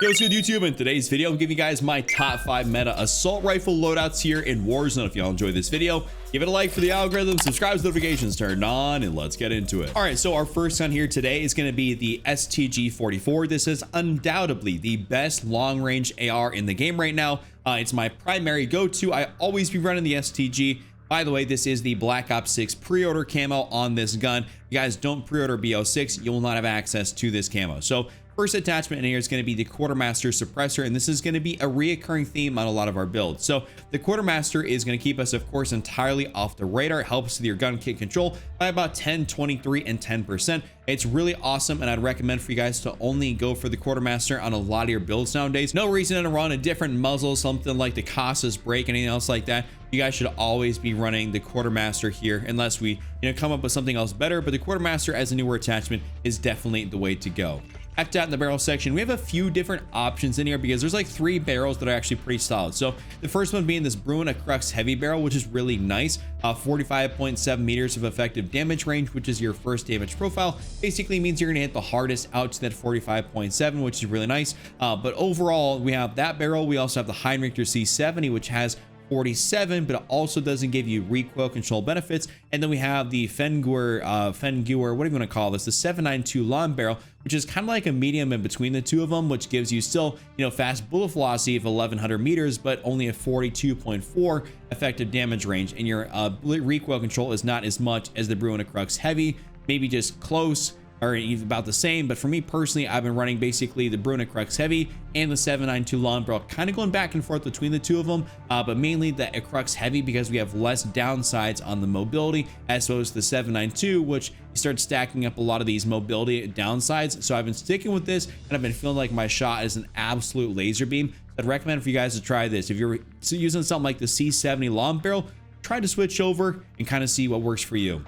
Yo, what's good, YouTube? In today's video, I'm giving you guys my top 5 meta assault rifle loadouts here in Warzone. If y'all enjoyed this video, give it a like for the algorithm, subscribe with notifications turned on, and let's get into it. All right, so our first gun here today is going to be the STG-44. This is undoubtedly the best long-range AR in the game right now. It's my primary go-to. I always be running the STG. By the way, this is the Black Ops 6 pre-order camo on this gun. If you guys don't pre-order BO6, you will not have access to this camo. So first attachment in here is going to be the Quartermaster suppressor, and this is going to be a reoccurring theme on a lot of our builds. So the Quartermaster is going to keep us, of course, entirely off the radar. It helps with your gun kit control by about 10, 23, and 10%. It's really awesome, and I'd recommend for you guys to only go for the Quartermaster on a lot of your builds nowadays. No reason to run a different muzzle, something like the Casa's break, anything else like that. You guys should always be running the Quartermaster here, unless we come up with something else better. But the Quartermaster as a newer attachment is definitely the way to go. After that, in the barrel section, we have a few different options in here because there's like 3 barrels that are actually pretty solid. So the first one being this Bruna Crux heavy barrel, which is really nice. 45.7 meters of effective damage range, which is your first damage profile. Basically means you're gonna hit the hardest out to that 45.7, which is really nice. But overall, we have that barrel. We also have the Heinrichter C70, which has 47, but it also doesn't give you recoil control benefits. And then we have the Fengur, what do you want to call this? The 792 long barrel, which is kind of like a medium in between the two of them, which gives you still, fast bullet velocity of 1100 meters, but only a 42.4 effective damage range. And your recoil control is not as much as the Bruna Crux heavy, maybe just close, or even about the same. But for me personally, I've been running basically the Bruna Crux heavy and the 792 long barrel, kind of going back and forth between the two of them, but mainly the Crux heavy because we have less downsides on the mobility as opposed to the 792, which you start stacking up a lot of these mobility downsides. So I've been sticking with this, and I've been feeling like my shot is an absolute laser beam. I'd recommend for you guys to try this. If you're using something like the C70 long barrel, try to switch over and kind of see what works for you.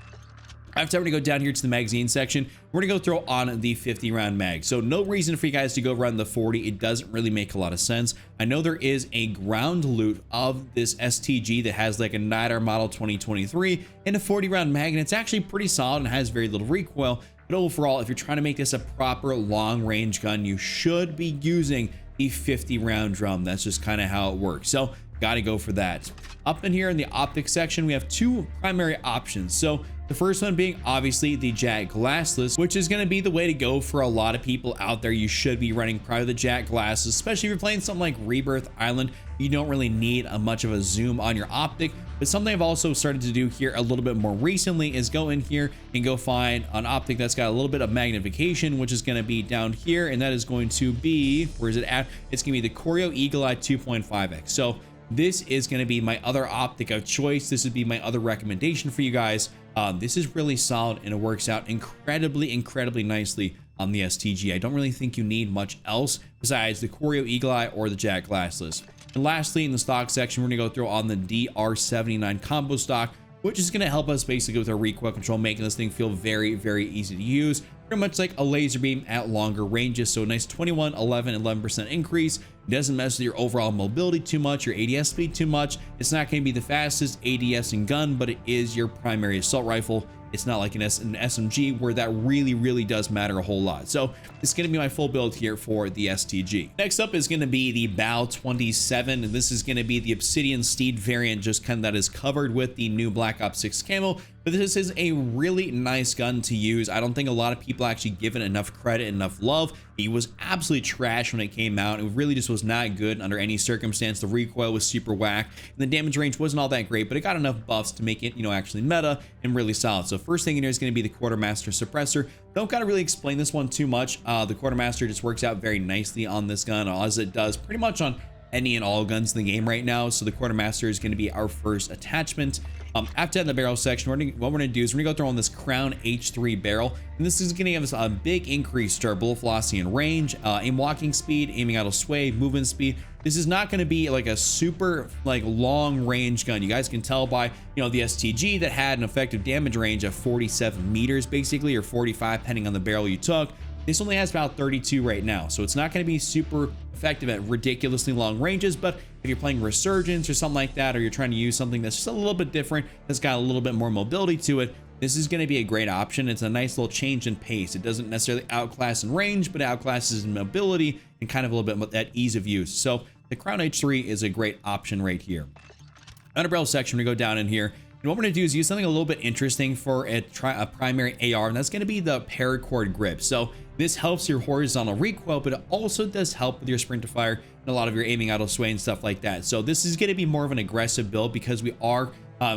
After I'm gonna go down here to the magazine section, we're gonna go throw on the 50 round mag. So no reason for you guys to go run the 40. It doesn't really make a lot of sense. I know there is a ground loot of this STG that has like a NIDAR model 2023 and a 40 round mag, and it's actually pretty solid and has very little recoil. But overall, if you're trying to make this a proper long range gun, you should be using the 50 round drum. That's just kind of how it works. So gotta go for that. Up in here in the optics section, we have 2 primary options. So the first one being obviously the JAK glassless, which is going to be the way to go for a lot of people out there. You should be running probably the JAK glasses, especially if you're playing something like Rebirth Island. You don't really need much of a zoom on your optic. But something I've also started to do here a little bit more recently is go in here and go find an optic that's got a little bit of magnification, which is going to be down here, and that is going to be, where is it at? It's going to be the Koryo Eagle Eye 2.5x. So this is going to be my other optic of choice. This would be my other recommendation for you guys. This is really solid, and it works out incredibly nicely on the STG. I don't really think you need much else besides the Koryo Eagle Eye or the JAK glassless. And lastly, in the stock section, we're gonna go through on the DR79 combo stock, which is gonna help us basically with our recoil control, making this thing feel very easy to use. Pretty much like a laser beam at longer ranges. So a nice 21, 11, 11% increase. It doesn't mess with your overall mobility too much, your ADS speed too much. It's not going to be the fastest ADS and gun, but it is your primary assault rifle. It's not like an SMG where that really does matter a whole lot. So it's going to be my full build here for the STG. Next up is going to be the BAL 27, and this is going to be the Obsidian Steed variant, just kind of that is covered with the new Black Ops 6 camo. But this is a really nice gun to use. I don't think a lot of people actually give it enough credit, enough love. It was absolutely trash when it came out. It really just was not good under any circumstance. The recoil was super whack, and the damage range wasn't all that great, but it got enough buffs to make it, actually meta and really solid. So first thing in here is going to be the Quartermaster suppressor. Don't gotta really explain this one too much. The Quartermaster just works out very nicely on this gun, as it does pretty much on any and all guns in the game right now. So the Quartermaster is going to be our first attachment. After that, in the barrel section, what we're gonna do is we're gonna go through on this Crown H3 barrel, and this is gonna give us a big increase to our bullet velocity and range, aim walking speed, aiming out of sway, movement speed. This is not gonna be like a super long range gun. You guys can tell by the STG that had an effective damage range of 47 meters basically, or 45 depending on the barrel you took. This only has about 32 right now, so it's not going to be super effective at ridiculously long ranges. But if you're playing Resurgence or something like that, or you're trying to use something that's just a little bit different, that's got a little bit more mobility to it, this is going to be a great option. It's a nice little change in pace. It doesn't necessarily outclass in range, but outclasses in mobility and kind of a little bit at ease of use. So the Crown H3 is a great option right here. Underbarrel section, we go down in here. And what we're going to do is use something a little bit interesting for a primary AR, and that's going to be the paracord grip. So this helps your horizontal recoil, but it also does help with your sprint to fire and a lot of your aiming auto sway and stuff like that. So this is going to be more of an aggressive build because we are,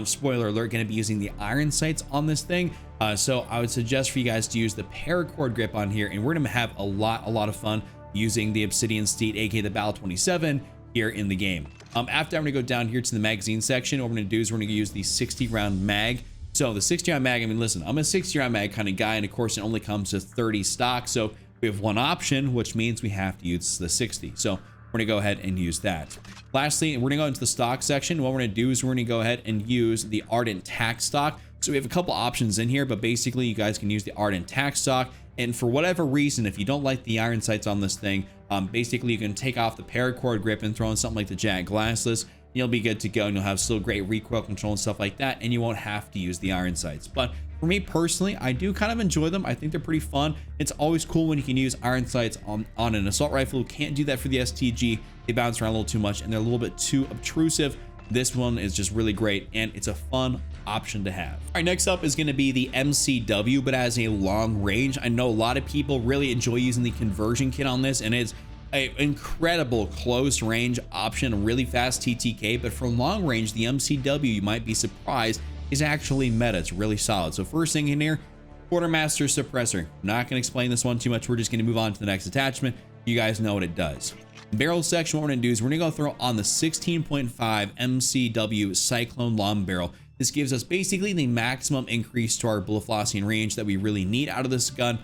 spoiler alert, going to be using the iron sights on this thing. So I would suggest for you guys to use the paracord grip on here, and we're going to have a lot of fun using the Obsidian Steed, aka the Battle 27, here in the game. After I'm going to go down here to the magazine section, what we're going to do is we're going to use the 60 round mag. So the 60 round mag, I mean, listen, I'm a 60 round mag kind of guy, and of course it only comes to 30 stock. So we have one option, which means we have to use the 60. So we're going to go ahead and use that. Lastly, we're going to go into the stock section. What we're going to do is we're going to go ahead and use the Ardent Tack stock. So we have a couple options in here, but basically you guys can use the Ardent Tack stock. And for whatever reason, if you don't like the iron sights on this thing, basically you can take off the paracord grip and throw in something like the JGod glassless. You'll be good to go, and you'll have still great recoil control and stuff like that, and you won't have to use the iron sights. But for me personally, I do kind of enjoy them. I think they're pretty fun. It's always cool when you can use iron sights on an assault rifle. You can't do that for the STG. They bounce around a little too much, and they're a little bit too obtrusive. This one is just really great, and it's a fun option to have. All right, next up is going to be the MCW, but as a long range. I know a lot of people really enjoy using the conversion kit on this, and it's an incredible close range option, really fast TTK. But for long range, the MCW, you might be surprised, is actually meta. It's really solid. So first thing in here, Quartermaster Suppressor. I'm not going to explain this one too much. We're just going to move on to the next attachment. You guys know what it does. Barrel section, what we're going to do is we're going to go throw on the 16.5 MCW Cyclone Long Barrel. This gives us basically the maximum increase to our bullet velocity range that we really need out of this gun.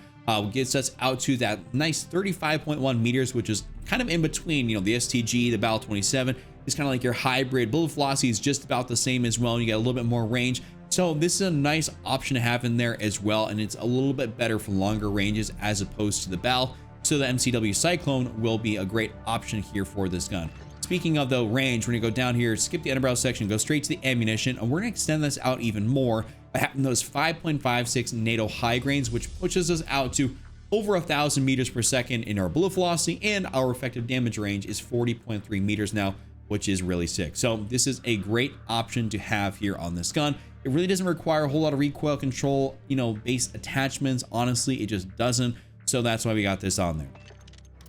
Gets us out to that nice 35.1 meters, which is kind of in between, you know, the STG, the Battle 27. It's kind of like your hybrid. Bullet velocity is just about the same as well. You get a little bit more range. So this is a nice option to have in there as well, and it's a little bit better for longer ranges as opposed to the Battle. So the MCW Cyclone will be a great option here for this gun. Speaking of the range, we're gonna go down here, skip the underbarrel section, go straight to the ammunition, and we're gonna extend this out even more by having those 5.56 NATO high grains, which pushes us out to over 1,000 meters per second in our bullet velocity, and our effective damage range is 40.3 meters now, which is really sick. So this is a great option to have here on this gun. It really doesn't require a whole lot of recoil control, you know, base attachments. Honestly, it just doesn't. So that's why we got this on there.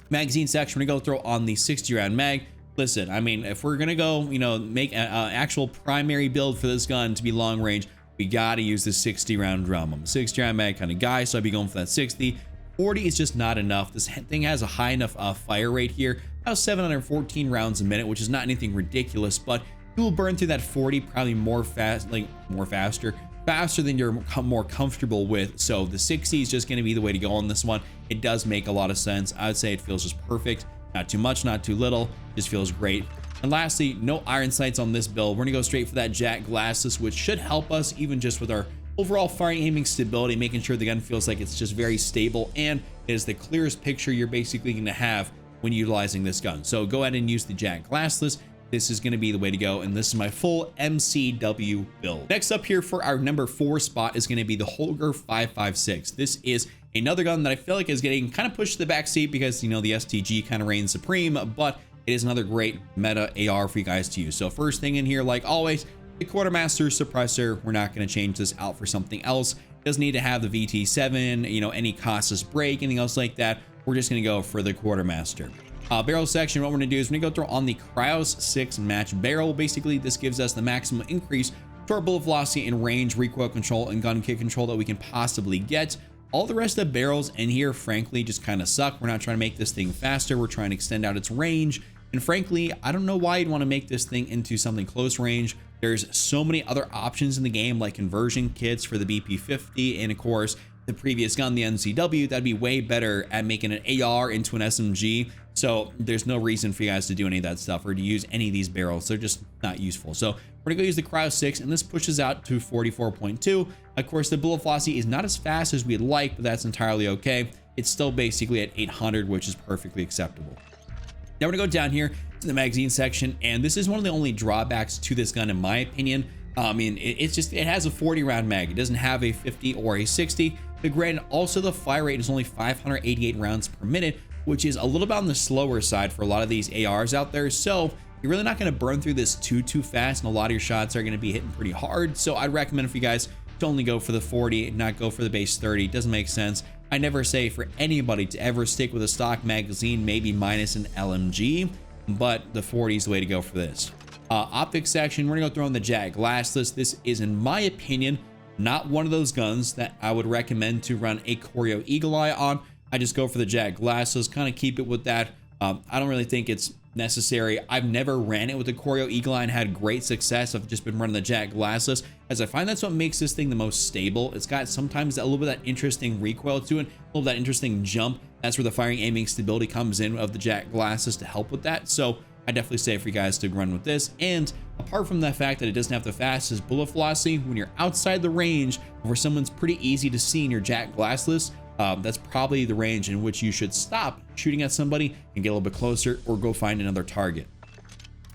Magazine section, we're gonna go throw on the 60 round mag. Listen, I mean, if we're gonna go, you know, make an actual primary build for this gun to be long range, we gotta use the 60 round drum. I'm a 60 round mag kind of guy, so I'd be going for that 60. 40 is just not enough. This thing has a high enough fire rate here, about 714 rounds a minute, which is not anything ridiculous, but you will burn through that 40 probably faster than you're more comfortable with. So the 60 is just going to be the way to go on this one. It does make a lot of sense. I would say it feels just perfect. Not too much, not too little. Just feels great. And lastly, no iron sights on this build. We're gonna go straight for that JGod glassless, which should help us even just with our overall firing aiming stability, making sure the gun feels like it's just very stable, and it is the clearest picture you're basically going to have when utilizing this gun. So go ahead and use the JGod glassless. This is going to be the way to go, and this is my full MCW build. Next up here for our number 4 spot is going to be the Holger 556. This is another gun that I feel like is getting kind of pushed to the back seat because, you know, the STG kind of reigns supreme, but it is another great meta AR for you guys to use. So first thing in here, like always, the Quartermaster Suppressor. We're not going to change this out for something else. It doesn't need to have the VT7, you know, any costless break, anything else like that. We're just going to go for the Quartermaster. Barrel section, what we're going to do is we're going to go through on the Cryos 6 match barrel. Basically, this gives us the maximum increase to our bullet velocity and range, recoil control, and gun kick control that we can possibly get. All the rest of the barrels in here, frankly, just kind of suck. We're not trying to make this thing faster. We're trying to extend out its range. And frankly, I don't know why you'd want to make this thing into something close range. There's so many other options in the game, like conversion kits for the BP50, and of course, the previous gun, the NCW, that'd be way better at making an AR into an SMG. So there's no reason for you guys to do any of that stuff or to use any of these barrels. They're just not useful. So we're gonna go use the Cryos 6, and this pushes out to 44.2. Of course, the bullet velocity is not as fast as we'd like, but that's entirely okay. It's still basically at 800, which is perfectly acceptable. Now we're gonna go down here to the magazine section, and this is one of the only drawbacks to this gun, in my opinion. I mean, it's just, it has a 40 round mag. It doesn't have a 50 or a 60. But granted, also the fire rate is only 588 rounds per minute, which is a little bit on the slower side for a lot of these ARs out there. So you're really not going to burn through this too fast, and a lot of your shots are going to be hitting pretty hard. So I'd recommend for you guys to only go for the 40 and not go for the base 30. It doesn't make sense. I never say for anybody to ever stick with a stock magazine, maybe minus an LMG, but the 40 is the way to go for this. Optics section, we're gonna go throw in the JAG glassless. This is, in my opinion, not one of those guns that I would recommend to run a Choreo Eagle Eye on. I just go for the JAG glassless, kind of keep it with that. I don't really think it's necessary. I've never ran it with the Choreo Eagle Eye and had great success. I've just been running the JAG glassless, as I find that's what makes this thing the most stable. It's got sometimes a little bit of that interesting recoil to it, a little bit of that interesting jump. That's where the firing aiming stability comes in of the JAG glassless to help with that. So I definitely say for you guys to run with this. And apart from the fact that it doesn't have the fastest bullet velocity, when you're outside the range where someone's pretty easy to see in your JAG glassless, that's probably the range in which you should stop shooting at somebody and get a little bit closer, or go find another target.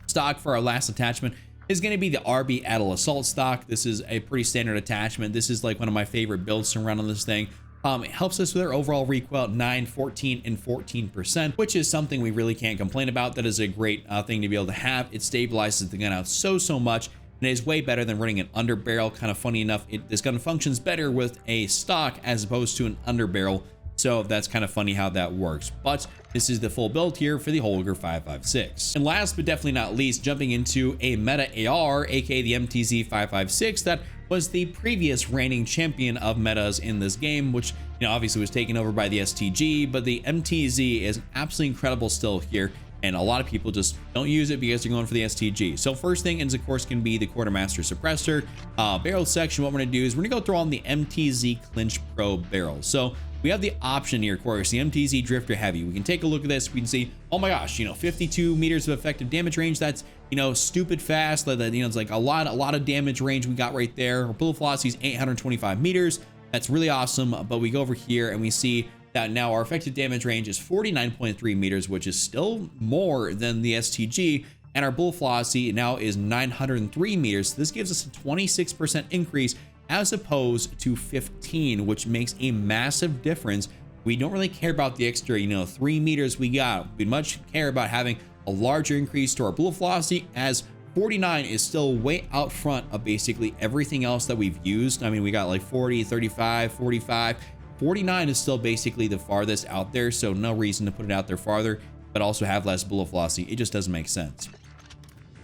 Stock for our last attachment is going to be the RB Adel Assault stock. This is a pretty standard attachment. This is like one of my favorite builds to run on this thing. It helps us with our overall recoil 9, 14, and 14%, which is something we really can't complain about. That is a great thing to be able to have. It stabilizes the gun out so much, and it is way better than running an underbarrel. Kind of funny enough, this gun functions better with a stock as opposed to an underbarrel. So that's kind of funny how that works. But this is the full build here for the Holger 556. And last but definitely not least, jumping into a Meta AR, aka the MTZ 556, that was the previous reigning champion of metas in this game, which, you know, obviously was taken over by the STG, but the MTZ is absolutely incredible still here, and a lot of people just don't use it because they're going for the STG. So first thing is, of course, can be the Quartermaster suppressor. Barrel section, what we're gonna do is we're gonna go throw on the MTZ Clinch Pro barrel. So we have the option here, of course, the MTZ Drifter Heavy. We can take a look at this. We can see, oh my gosh, you know, 52 meters of effective damage range. That's, you know, stupid fast. That, you know, it's like a lot of damage range we got right there. Our bullet velocity is 825 meters. That's really awesome. But we go over here and we see that now our effective damage range is 49.3 meters, which is still more than the STG. And our bullet velocity now is 903 meters. So this gives us a 26% increase as opposed to 15, which makes a massive difference. We don't really care about the extra, you know, 3 meters we got. We much care about having a larger increase to our bullet velocity, as 49 is still way out front of basically everything else that we've used. I mean, we got like 40, 35, 45. 49 is still basically the farthest out there, so no reason to put it out there farther, but also have less bullet velocity. It just doesn't make sense.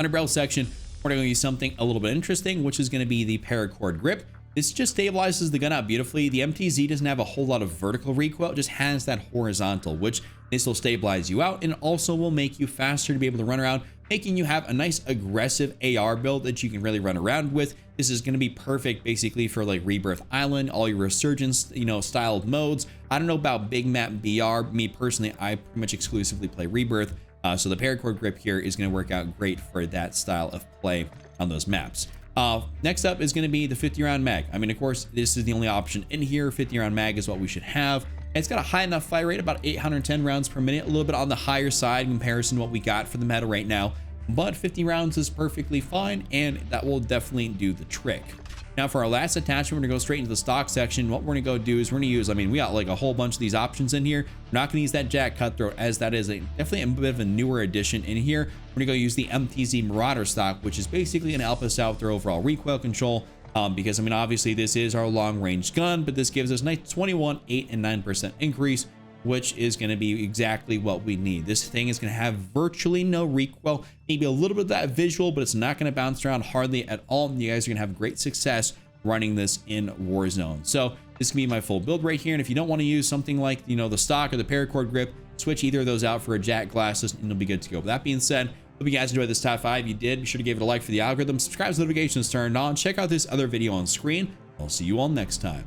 Underbarrel section, we're going to use something a little bit interesting, which is going to be the paracord grip. This just stabilizes the gun out beautifully. The MTZ doesn't have a whole lot of vertical recoil, it just has that horizontal, which this will stabilize you out and also will make you faster to be able to run around, making you have a nice aggressive AR build that you can really run around with. This is going to be perfect basically for like Rebirth Island, all your resurgence, you know, styled modes. I don't know about big map BR. Me personally, I pretty much exclusively play Rebirth. So the paracord grip here is going to work out great for that style of play on those maps. Next up is going to be the 50 round mag. I mean, of course, this is the only option in here. 50 round mag is what we should have. And it's got a high enough fire rate, about 810 rounds per minute, a little bit on the higher side in comparison to what we got for the meta right now. But 50 rounds is perfectly fine, and that will definitely do the trick. Now for our last attachment, we're gonna go straight into the stock section. What we're gonna go do is we're gonna use, I mean, we got like a whole bunch of these options in here. We're not gonna use that Jack Cutthroat, as that is definitely a bit of a newer addition in here. We're gonna go use the MTZ Marauder stock, which is basically gonna help us out with our overall recoil control. Because I mean, obviously this is our long range gun, but this gives us a nice 21, 8, and 9% increase, which is going to be exactly what we need. This thing is going to have virtually no recoil, maybe a little bit of that visual, but it's not going to bounce around hardly at all. And you guys are going to have great success running this in Warzone. So this can be my full build right here. And if you don't want to use something like, you know, the stock or the paracord grip, switch either of those out for a Jack glasses and you'll be good to go. With that being said, hope you guys enjoyed this top 5. If you did, be sure to give it a like for the algorithm, subscribe so notifications turned on, check out this other video on screen. I'll see you all next time.